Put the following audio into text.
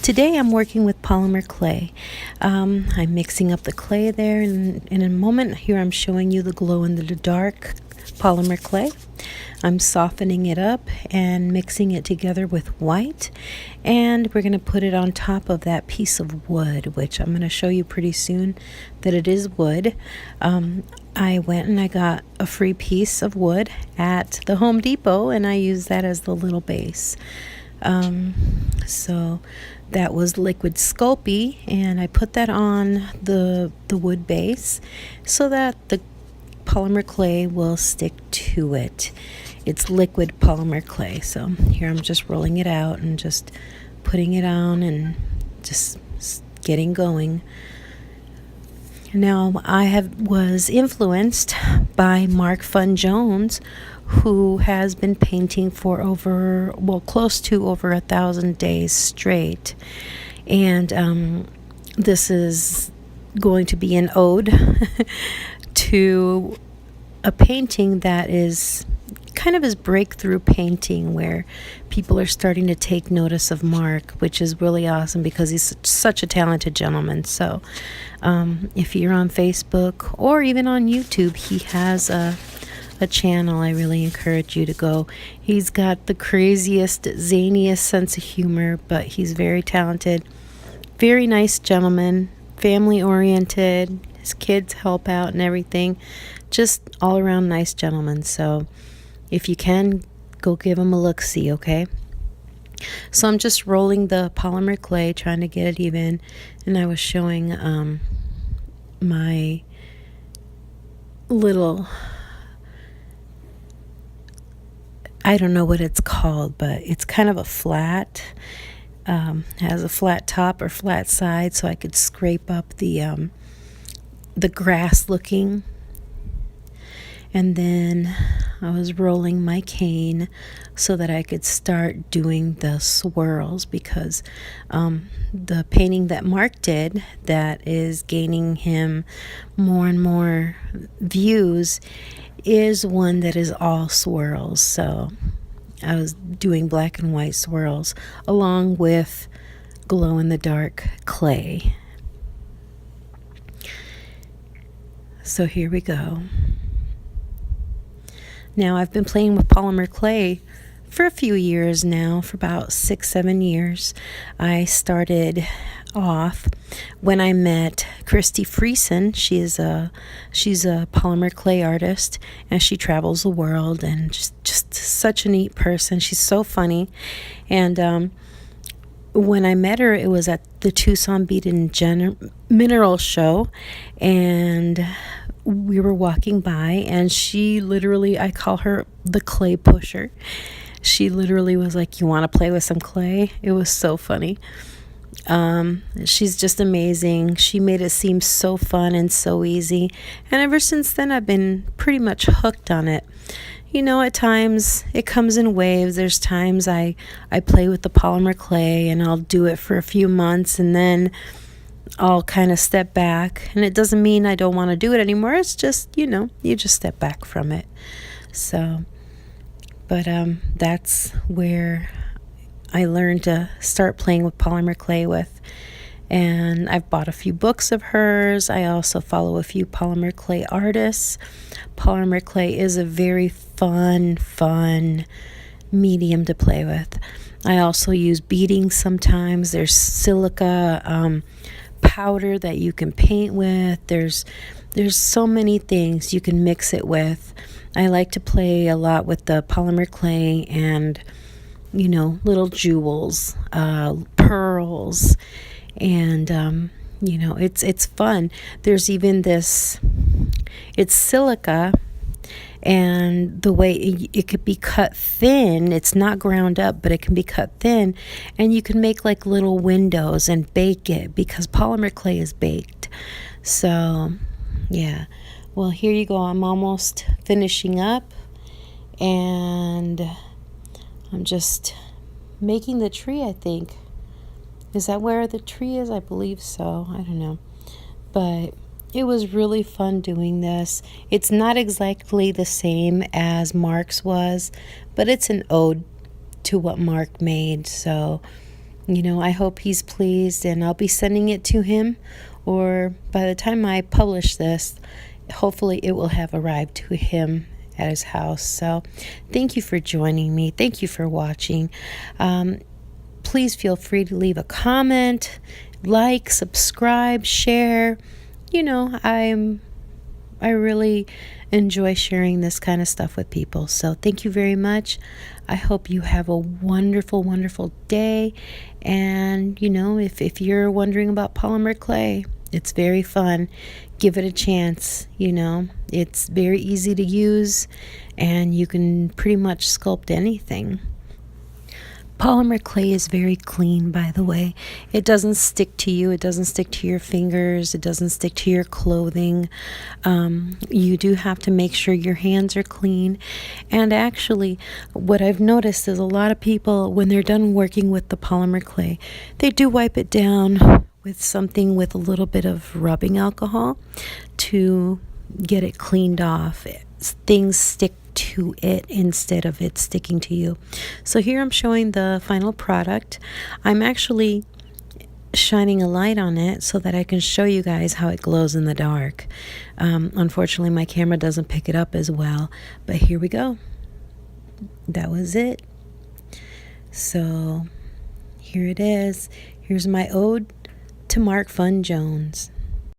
Today I'm working with polymer clay. I'm mixing up the clay there, and in a moment here I'm showing you the glow in the dark polymer clay. I'm softening it up and mixing it together with white, and we're going to put it on top of that piece of wood, which I'm going to show you pretty soon that it is wood. I went and I got a free piece of wood at the Home Depot, and I used that as the little base. So that was liquid Sculpey, and I put that on the wood base so that the polymer clay will stick to it. It's liquid polymer clay. So here I'm just rolling it out and just putting it on and just getting going. Now I was influenced by Mark Fun Jones, who has been painting for close to over 1,000 days straight. And this is going to be an ode to a painting that is kind of his breakthrough painting, where people are starting to take notice of Mark, which is really awesome because he's such a talented gentleman. So if you're on Facebook or even on YouTube, he has a channel. I really encourage you to go. He's got the craziest, zaniest sense of humor, but he's very talented, very nice gentleman, family oriented. His kids help out and everything. Just all around nice gentleman. So if you can, go give him a look-see, okay? So I'm just rolling the polymer clay, trying to get it even, and I was showing my little, I don't know what it's called, but it's kind of a flat, has a flat top or flat side, so I could scrape up the grass looking. And then I was rolling my cane so that I could start doing the swirls, because the painting that Mark did that is gaining him more and more views is one that is all swirls. So I was doing black and white swirls along with glow in the dark clay. So here we go. Now, I've been playing with polymer clay for a few years now, for about 6-7 years. I started off when I met Christy Friesen. She's a polymer clay artist, and she travels the world, and just such a neat person. She's so funny. And when I met her, it was at the Tucson Beat and Mineral Show, and we were walking by, and she literally, I call her the clay pusher. She literally was like, "You want to play with some clay?" It was so funny. She's just amazing. She made it seem so fun and so easy. And ever since then, I've been pretty much hooked on it. You know, at times it comes in waves. There's times I play with the polymer clay, and I'll do it for a few months, and then I'll kind of step back. And it doesn't mean I don't want to do it anymore. It's just, you just step back from it. So, but that's where I learned to start playing with polymer clay with. And I've bought a few books of hers. I also follow a few polymer clay artists. Polymer clay is a very fun medium to play with. I also use beading sometimes. There's silica powder that you can paint with. There's so many things you can mix it with. I like to play a lot with the polymer clay and little jewels, pearls, and it's fun. There's even this, it's silica, and the way it could be cut thin, it's not ground up, but it can be cut thin, and you can make like little windows and bake it, because polymer clay is baked. So yeah, well, here you go. I'm almost finishing up, and I'm just making the tree, I think. Is that where the tree is? I believe so. I don't know. But it was really fun doing this. It's not exactly the same as Mark's was, but it's an ode to what Mark made. So I hope he's pleased, and I'll be sending it to him, or by the time I publish this, hopefully it will have arrived to him at his house. So thank you for joining me. Thank you for watching. Please feel free to leave a comment, like, subscribe, share. I really enjoy sharing this kind of stuff with people. So thank you very much. I hope you have a wonderful, wonderful day. And, if you're wondering about polymer clay, it's very fun. Give it a chance. It's very easy to use, and you can pretty much sculpt anything. Polymer clay is very clean, by the way. It doesn't stick to you. It doesn't stick to your fingers. It doesn't stick to your clothing. You do have to make sure your hands are clean. And actually, what I've noticed is a lot of people, when they're done working with the polymer clay, they do wipe it down with something with a little bit of rubbing alcohol to get it cleaned off. Things stick to it instead of it sticking to you. So here I'm showing the final product. I'm actually shining a light on it so that I can show you guys how it glows in the dark. Unfortunately, my camera doesn't pick it up as well, but here we go. That was it. So here it is. Here's my ode to Mark Fun Jones.